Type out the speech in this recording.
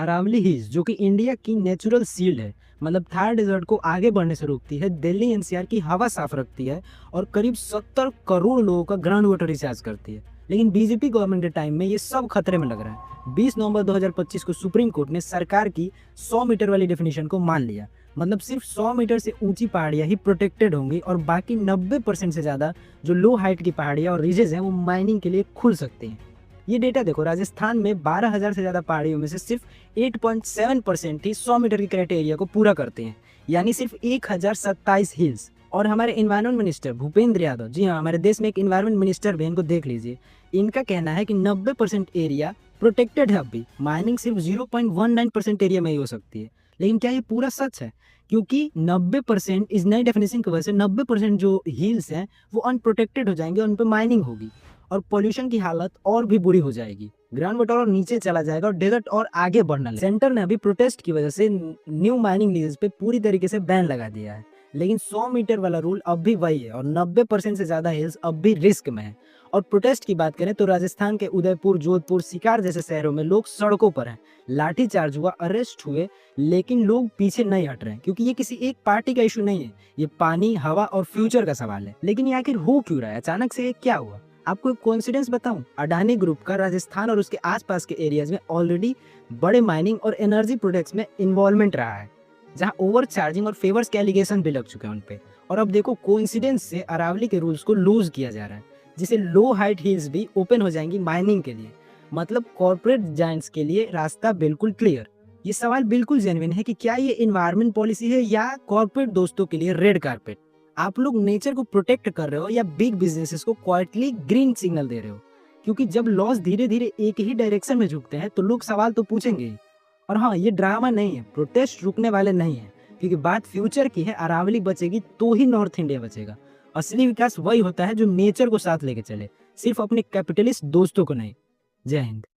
Aravalli hills जो कि India की नेचुरल शील्ड है, मतलब थार डेजर्ट को आगे बढ़ने से रोकती है, दिल्ली एनसीआर की हवा साफ रखती है और करीब 70 करोड़ लोगों का ग्राउंड वाटर रिचार्ज करती है। लेकिन बीजेपी गवर्नमेंट के टाइम में ये सब खतरे में लग रहा है। 20 नवंबर 2025 को सुप्रीम कोर्ट ने सरकार की 100 मीटर वाली डेफिनेशन को मान लिया। मतलब सिर्फ 100 मीटर से ऊंची पहाड़ियां ही प्रोटेक्टेड होंगी और बाकी 90% से ज़्यादा जो लो हाइट की पहाड़ियां और रिजेज हैं वो माइनिंग के लिए खुल सकती हैं। ये डेटा देखो, राजस्थान में 12,000 से ज़्यादा पहाड़ियों में से सिर्फ 8.7% ही 100 मीटर की क्राइटेरिया को पूरा करते हैं, यानी सिर्फ 1027 हिल्स। और हमारे इन्वायरमेंट मिनिस्टर भूपेंद्र यादव, जी हाँ, हमारे देश में एक इन्वायरमेंट मिनिस्टर भी, इनको देख लीजिए। इनका कहना है कि 90% एरिया प्रोटेक्टेड है। अब भी माइनिंग सिर्फ 0.19% एरिया में ही हो सकती है। लेकिन क्या ये पूरा सच है? क्योंकि 90% इस नई डेफिनेशन की वजह से 90% जो हिल्स हैं वो अनप्रोटेक्टेड हो जाएंगे और उन पर माइनिंग होगी और पोल्यूशन की हालत और भी बुरी हो जाएगी। ग्राउंड वाटर और नीचे चला जाएगा और डेजर्ट और आगे बढ़ना लगेगा। सेंटर ने अभी प्रोटेस्ट की वजह से न्यू माइनिंग लीजेस पे पूरी तरीके से बैन लगा दिया है, लेकिन 100 मीटर वाला रूल अब भी वही है और 90% से ज्यादा हिल्स अब भी रिस्क में है। और प्रोटेस्ट की बात करें तो राजस्थान के उदयपुर, जोधपुर, सिकार जैसे शहरों में लोग सड़कों पर हैं, लाठीचार्ज हुआ, अरेस्ट हुए, लेकिन लोग पीछे नहीं हट रहे हैं क्योंकि ये किसी एक पार्टी का इशू नहीं है, ये पानी, हवा और फ्यूचर का सवाल है। लेकिन ये आखिर हो क्यों रहा है? अचानक से ये क्या हुआ? आपको एक कोइंसिडेंस बताऊं, अडानी ग्रुप का राजस्थान और उसके आसपास के एरियाज में ऑलरेडी बड़े माइनिंग और एनर्जी प्रोजेक्ट्स में इन्वॉल्वमेंट रहा है, जहां ओवर चार्जिंग और फेवर्स के एलिगेशन भी लग चुके हैं उन पे। और अब देखो, कोइंसिडेंस से अरावली के रूल्स को लूज किया जा रहा है, जिसे लो हाइट हिल्स भी ओपन हो जाएंगी माइनिंग के लिए। मतलब कॉर्पोरेट जायंट्स के लिए रास्ता बिल्कुल क्लियर। ये सवाल बिल्कुल जेन्युइन है कि क्या ये इन्वायरमेंट पॉलिसी है या कॉर्पोरेट दोस्तों के लिए रेड कारपेट? आप लोग नेचर को प्रोटेक्ट कर रहे हो या बिग बिजनेसेस को क्वाइटली ग्रीन सिग्नल दे रहे हो? क्योंकि जब लॉस धीरे धीरे एक ही डायरेक्शन में झुकते हैं तो लोग सवाल तो पूछेंगे ही। और हाँ, ये ड्रामा नहीं है, प्रोटेस्ट रुकने वाले नहीं है, क्योंकि बात फ्यूचर की है। अरावली बचेगी तो ही नॉर्थ इंडिया बचेगा। असली विकास वही होता है जो नेचर को साथ लेके चले, सिर्फ अपने कैपिटलिस्ट दोस्तों को नहीं। जय हिंद।